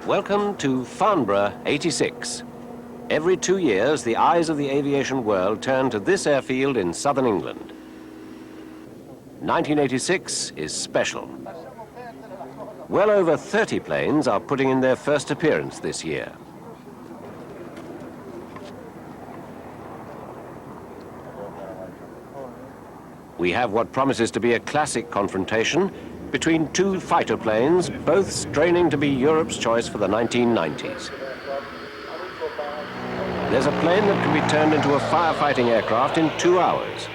Welcome to Farnborough 86. Every 2 years, the eyes of the aviation world turn to this airfield in southern England. 1986 is special. Well over 30 planes are putting in their first appearance this year. We have what promises to be a classic confrontation between two fighter planes, both straining to be Europe's choice for the 1990s. There's a plane that can be turned into a firefighting aircraft in 2 hours.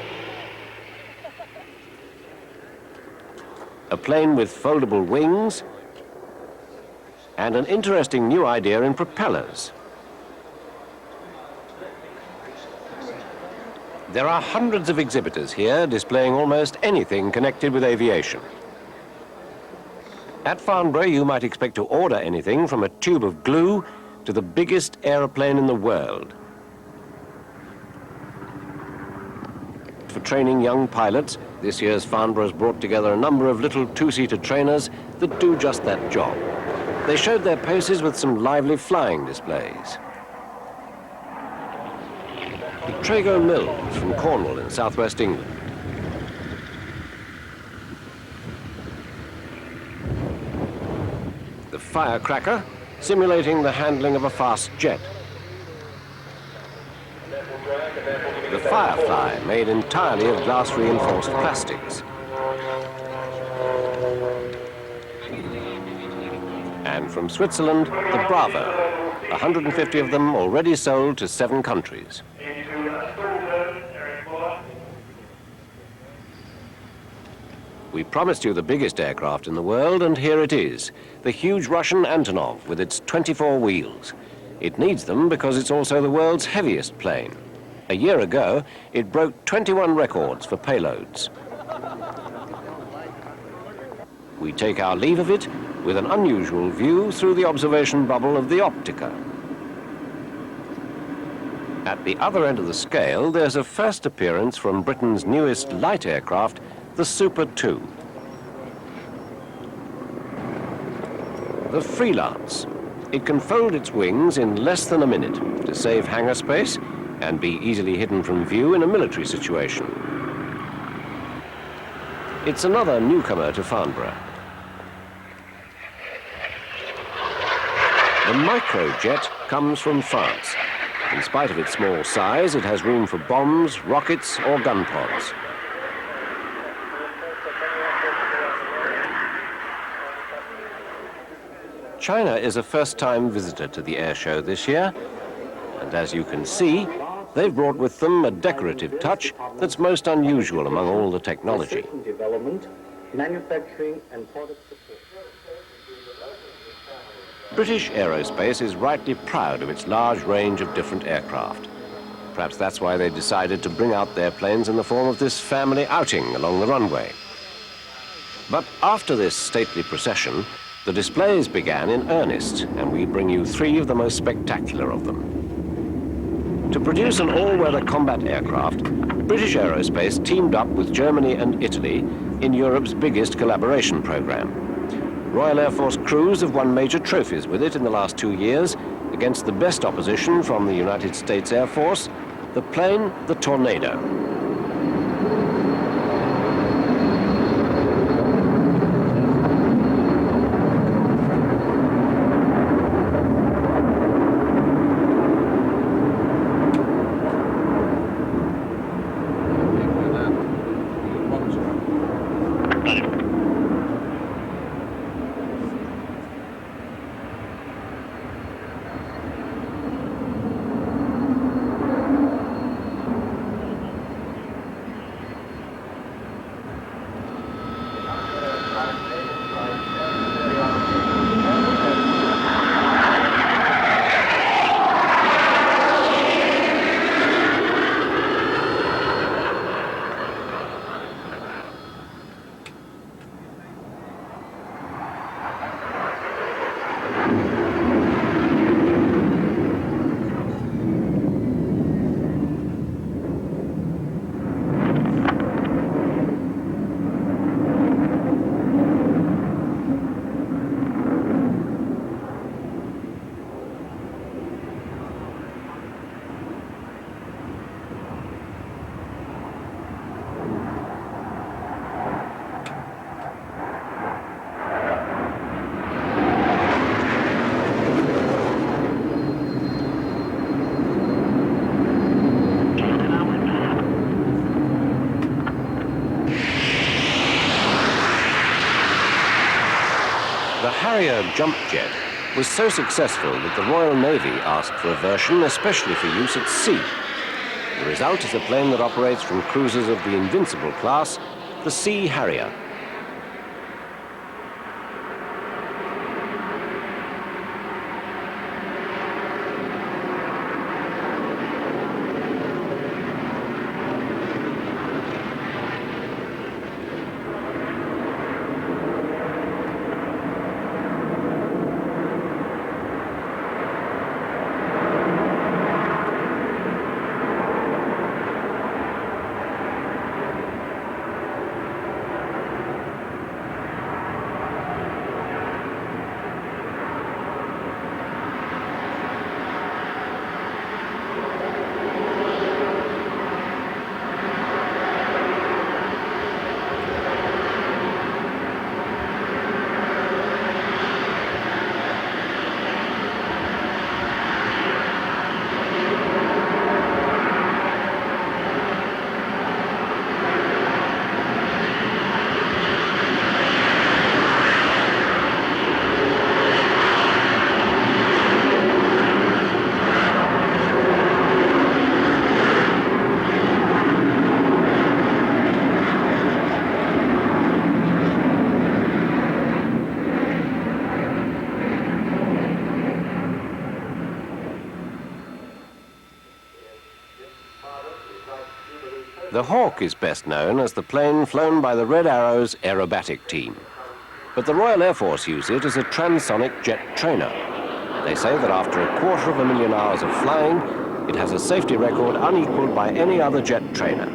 A plane with foldable wings, and an interesting new idea in propellers. There are hundreds of exhibitors here displaying almost anything connected with aviation. At Farnborough, you might expect to order anything from a tube of glue to the biggest aeroplane in the world. For training young pilots, this year's Farnborough has brought together a number of little two-seater trainers that do just that job. They showed their paces with some lively flying displays. The Trago Mills from Cornwall in southwest England. The Firecracker, simulating the handling of a fast jet. The Firefly, made entirely of glass-reinforced plastics. And from Switzerland, the Bravo, 150 of them already sold to 7 countries. We promised you the biggest aircraft in the world, and here it is, the huge Russian Antonov with its 24 wheels. It needs them because it's also the world's heaviest plane. A year ago, it broke 21 records for payloads. We take our leave of it with an unusual view through the observation bubble of the Optica. At the other end of the scale, there's a first appearance from Britain's newest light aircraft, the Super 2. The Freelance. It can fold its wings in less than a minute to save hangar space and be easily hidden from view in a military situation. It's another newcomer to Farnborough. The Microjet comes from France. In spite of its small size, it has room for bombs, rockets, or gun pods. China is a first-time visitor to the airshow this year, and as you can see, they've brought with them a decorative touch that's most unusual among all the technology. Development, manufacturing, and product support. British Aerospace is rightly proud of its large range of different aircraft. Perhaps that's why they decided to bring out their planes in the form of this family outing along the runway. But after this stately procession, the displays began in earnest, and we bring you 3 of the most spectacular of them. To produce an all-weather combat aircraft, British Aerospace teamed up with Germany and Italy in Europe's biggest collaboration program. Royal Air Force crews have won major trophies with it in the last 2 years against the best opposition from the United States Air Force, the plane, the Tornado. Harrier jump jet was so successful that the Royal Navy asked for a version especially for use at sea. The result is a plane that operates from cruisers of the Invincible class, the Sea Harrier. The Hawk is best known as the plane flown by the Red Arrow's aerobatic team. But the Royal Air Force use it as a transonic jet trainer. They say that after 250,000 hours of flying, it has a safety record unequaled by any other jet trainer.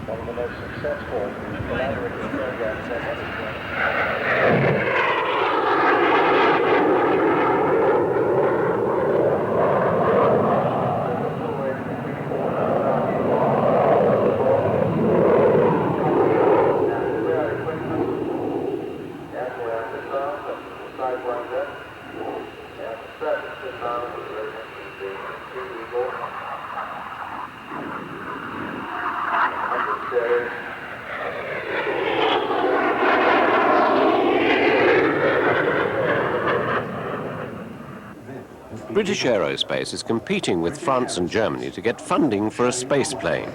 One of the most successful collaborative programs I've ever done. British Aerospace is competing with France and Germany to get funding for a space plane.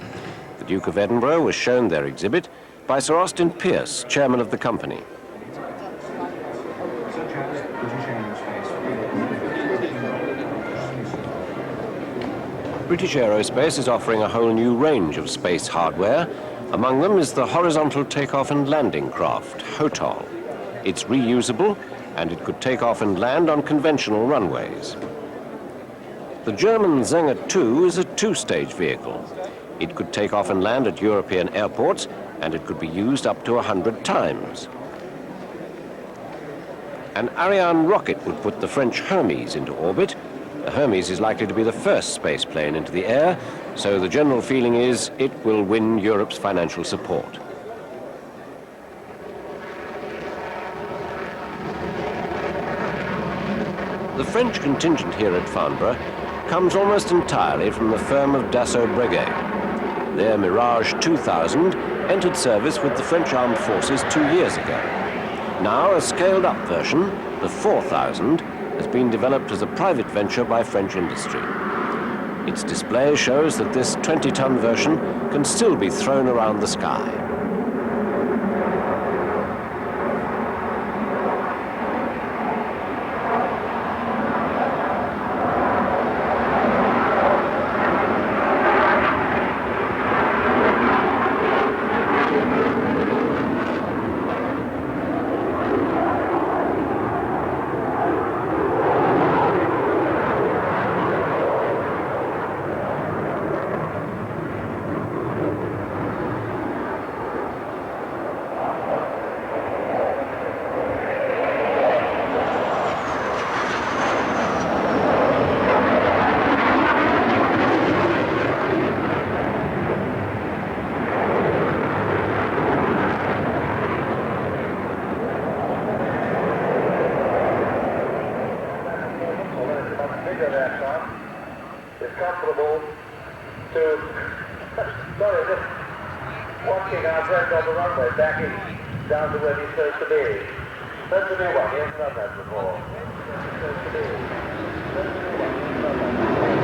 The Duke of Edinburgh was shown their exhibit by Sir Austin Pearce, chairman of the company. British Aerospace is offering a whole new range of space hardware. Among them is the horizontal takeoff and landing craft, HOTOL. It's reusable, and it could take off and land on conventional runways. The German Sänger 2 is a two-stage vehicle. It could take off and land at European airports, and it could be used up to 100 times. An Ariane rocket would put the French Hermes into orbit. The Hermes is likely to be the first space plane into the air, so the general feeling is it will win Europe's financial support. The French contingent here at Farnborough comes almost entirely from the firm of Dassault Breguet. Their Mirage 2000 entered service with the French Armed Forces 2 years ago. Now a scaled-up version, the 4000, has been developed as a private venture by French industry. Its display shows that this 20-ton version can still be thrown around the sky. aircraft is comparable to, sorry, just watching our friend on the runway backing down to where he's supposed to be. That's a new one, he hasn't done that before. Supposed to be. That's a new one, he hasn't done that before.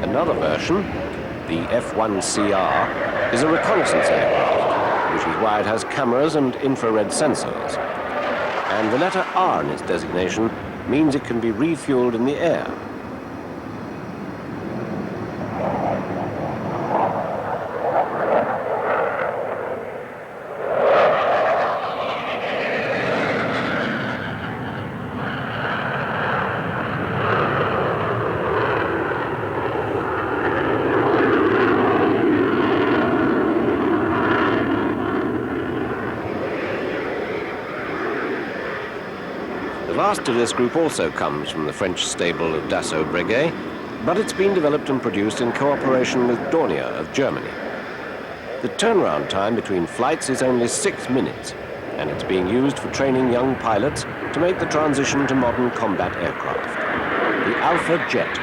Another version, the F-1CR, is a reconnaissance aircraft, which is why it has cameras and infrared sensors. And the letter R in its designation means it can be refueled in the air. The last of this group also comes from the French stable of Dassault Breguet, but it's been developed and produced in cooperation with Dornier of Germany. The turnaround time between flights is only 6 minutes, and it's being used for training young pilots to make the transition to modern combat aircraft. The Alpha Jet.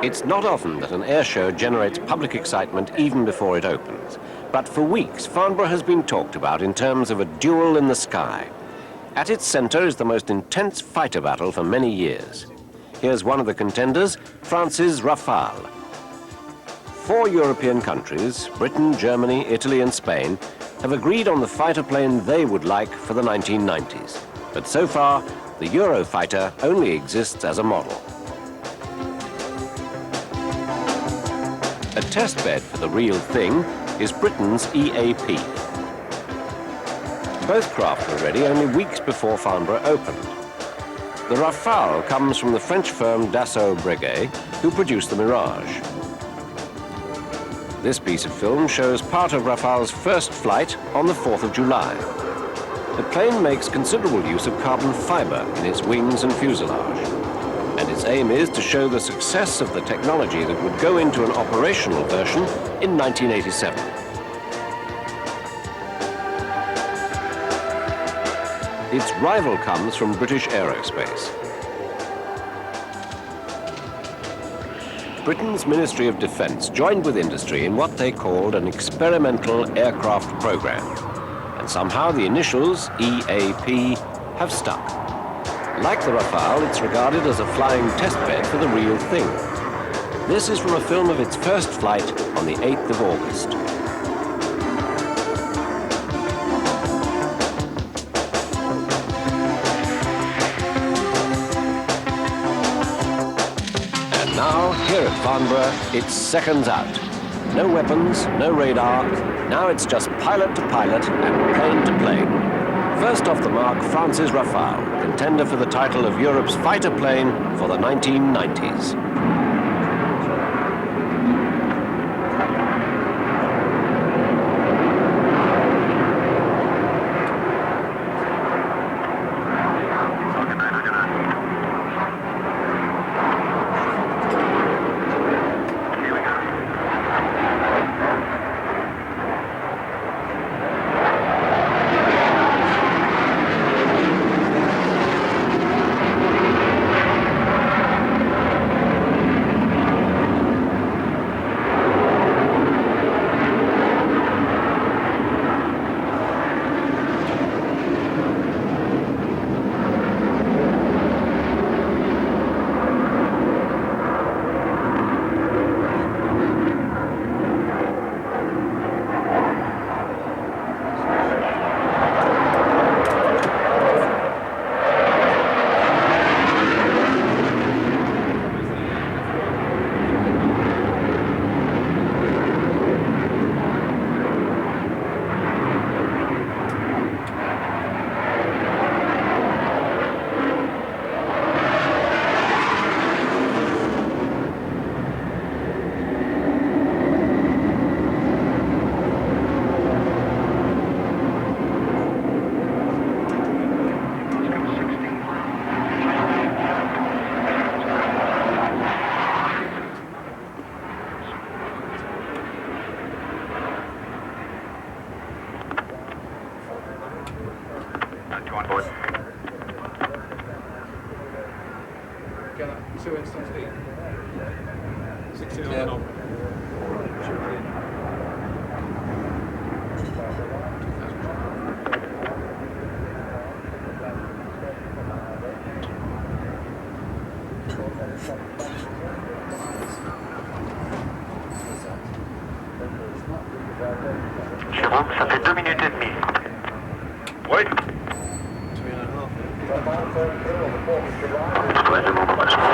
It's not often that an air show generates public excitement even before it opens. But for weeks, Farnborough has been talked about in terms of a duel in the sky. At its center is the most intense fighter battle for many years. Here's one of the contenders, France's Rafale. 4 European countries, Britain, Germany, Italy, and Spain, have agreed on the fighter plane they would like for the 1990s. But so far, the Eurofighter only exists as a model. A test bed for the real thing is Britain's EAP. Both craft were ready only weeks before Farnborough opened. The Rafale comes from the French firm Dassault Breguet, who produced the Mirage. This piece of film shows part of Rafale's first flight on the 4th of July. The plane makes considerable use of carbon fiber in its wings and fuselage, and its aim is to show the success of the technology that would go into an operational version in 1987. Its rival comes from British Aerospace. Britain's Ministry of Defence joined with industry in what they called an experimental aircraft program. And somehow the initials, EAP, have stuck. Like the Rafale, it's regarded as a flying test bed for the real thing. This is from a film of its first flight on the 8th of August. And now, here at Farnborough, it's seconds out. No weapons, no radar. Now it's just pilot to pilot and plane to plane. First off the mark, France's Rafale, contender for the title of Europe's fighter plane for the 1990s. going forward. Get that 2 instance feet. 16 on and off. C'est bon, ça fait 2 minutes et demie. Oui. 3.5. Ouais, c'est bon, pas de soucis.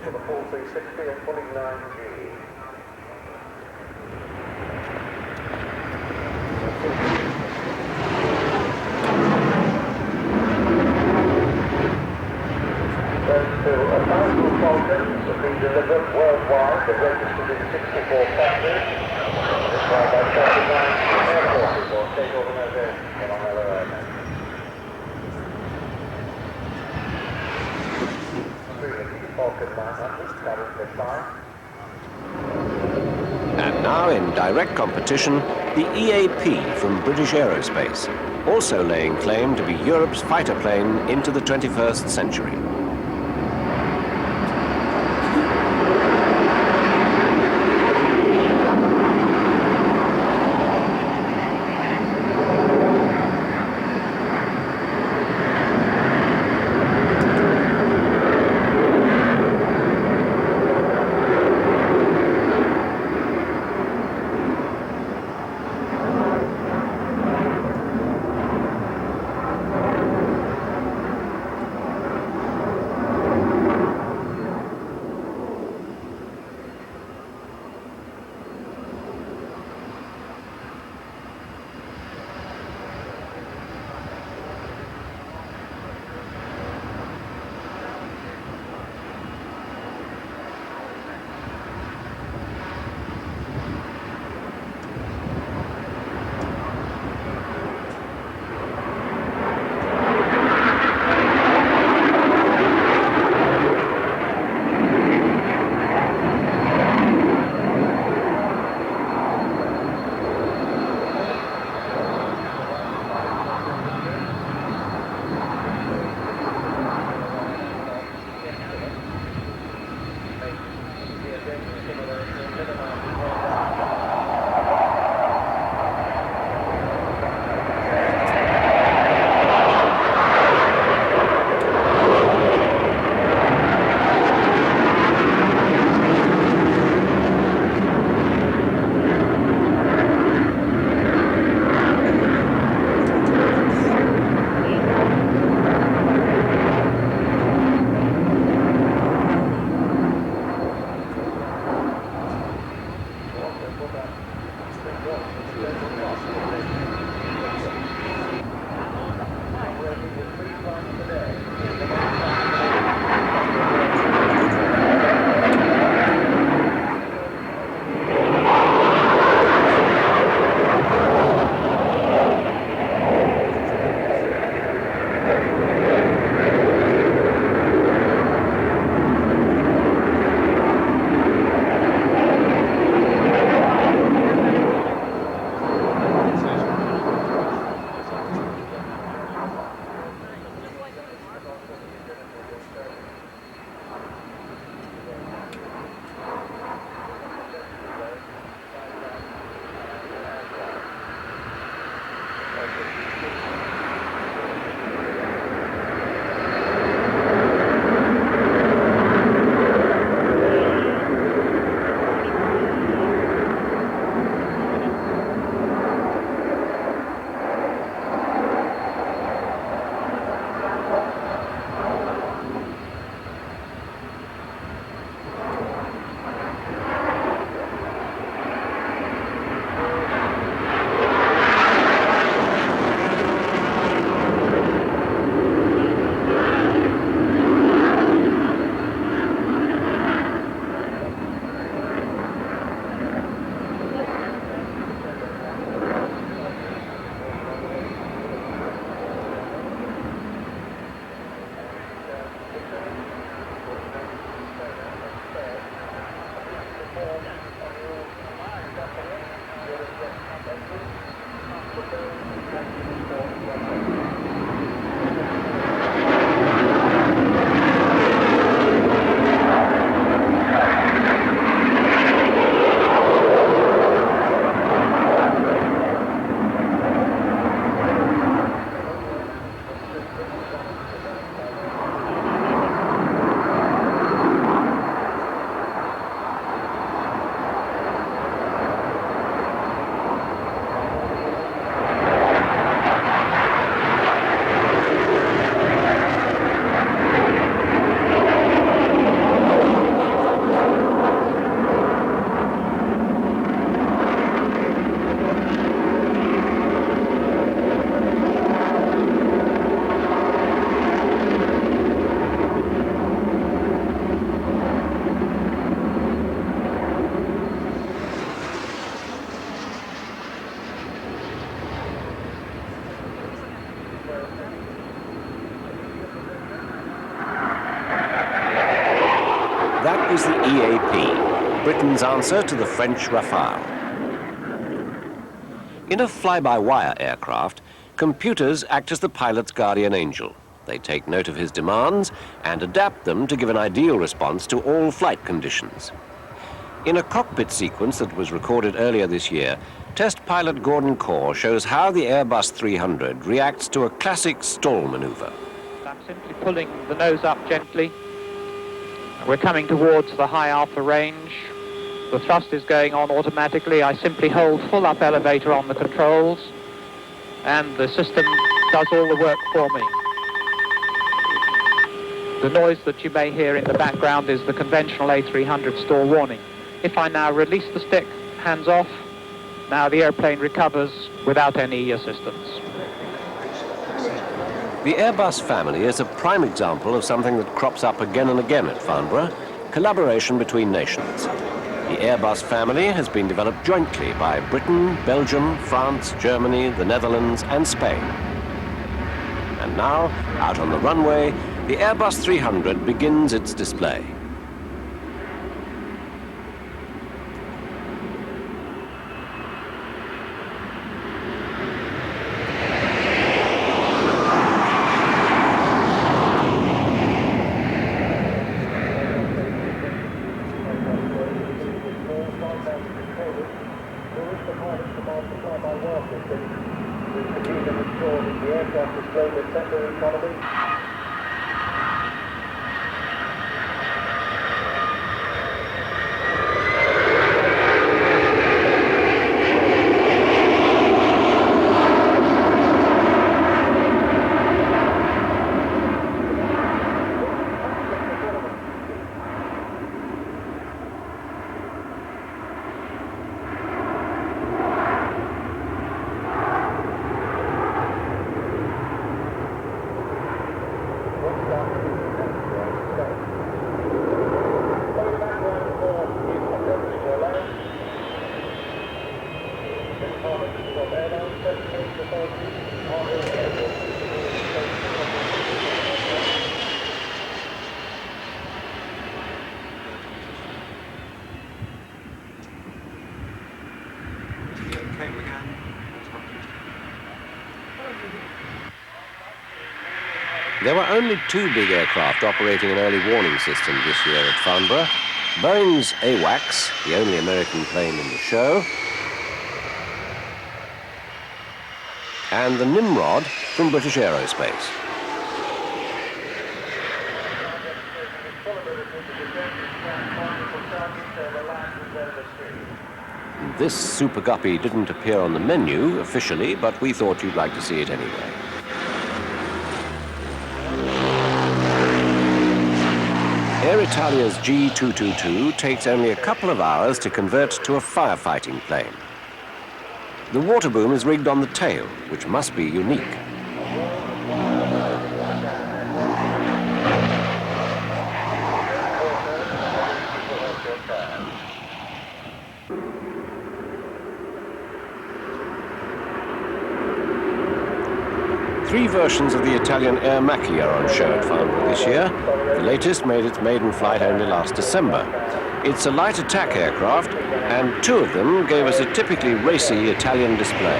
For the full 360 and pulling 9G. To a thousand Falcons have been delivered worldwide, they're registered in 64 countries. It's by 39 air forces or state organizations on their own. Falcon 900 currently flying. And now in direct competition, the EAP from British Aerospace, also laying claim to be Europe's fighter plane into the 21st century. That was the EAP, Britain's answer to the French Rafale. In a fly-by-wire aircraft, computers act as the pilot's guardian angel. They take note of his demands and adapt them to give an ideal response to all flight conditions. In a cockpit sequence that was recorded earlier this year, test pilot Gordon Corr shows how the Airbus 300 reacts to a classic stall maneuver. I'm simply pulling the nose up gently. We're coming towards the high alpha range. The thrust is going on automatically. I simply hold full up elevator on the controls, and the system does all the work for me. The noise that you may hear in the background is the conventional A300 stall warning. If I now release the stick, hands off, now the airplane recovers without any assistance. The Airbus family is a prime example of something that crops up again and again at Farnborough, collaboration between nations. The Airbus family has been developed jointly by Britain, Belgium, France, Germany, the Netherlands and Spain. And now, out on the runway, the Airbus 300 begins its display. There were only two big aircraft operating an early warning system this year at Farnborough. Boeing's AWACS, the only American plane in the show, and the Nimrod from British Aerospace. This super guppy didn't appear on the menu officially, but we thought you'd like to see it anyway. Air Italia's G222 takes only a couple of hours to convert to a firefighting plane. The water boom is rigged on the tail, which must be unique. Three versions of the Italian Air Macchia are on show at Farnborough this year. The latest made its maiden flight only last December. It's a light attack aircraft, and two of them gave us a typically racy Italian display.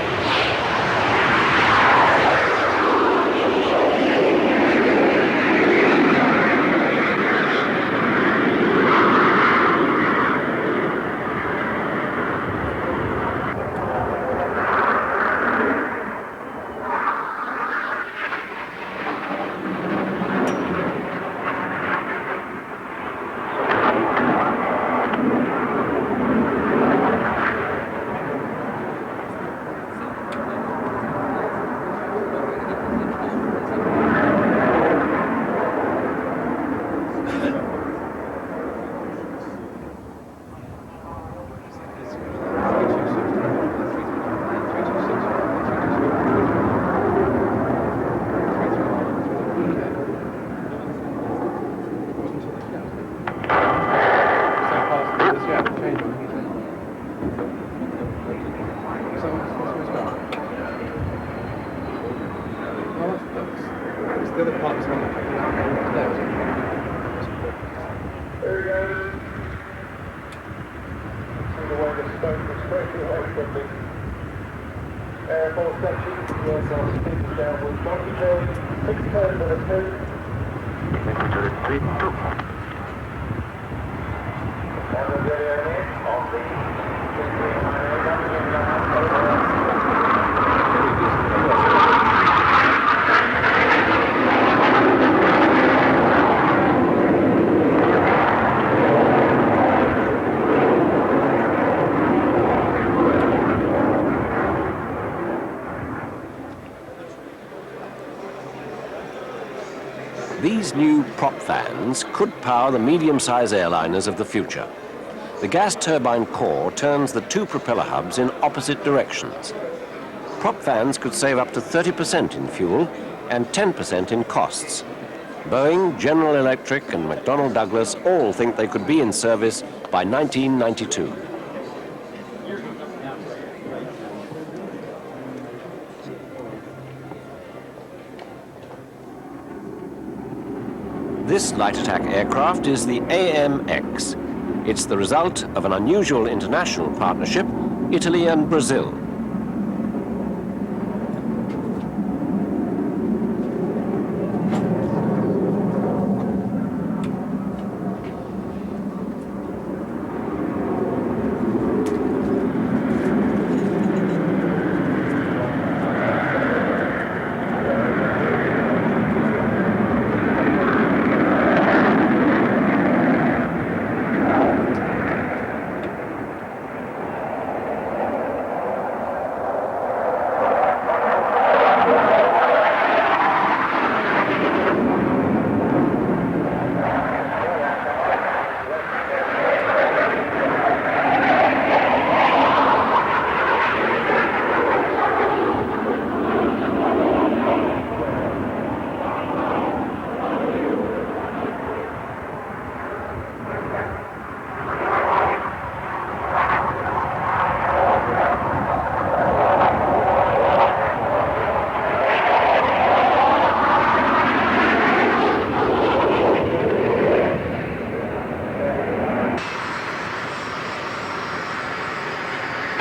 The other part is on the left. There he goes. See the way the smoke is spreading away from the airport section. The aircraft speeds downwards. 6 turns and a 2. On the video here, on the 2398, nothing in the house, over. These new prop fans could power the medium-size airliners of the future. The gas turbine core turns the 2 propeller hubs in opposite directions. Prop fans could save up to 30% in fuel and 10% in costs. Boeing, General Electric and McDonnell Douglas all think they could be in service by 1992. This light attack aircraft is the AMX. It's the result of an unusual international partnership, Italy and Brazil.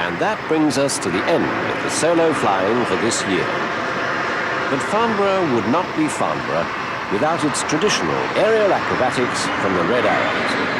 And that brings us to the end of the solo flying for this year. But Farnborough would not be Farnborough without its traditional aerial acrobatics from the Red Arrows.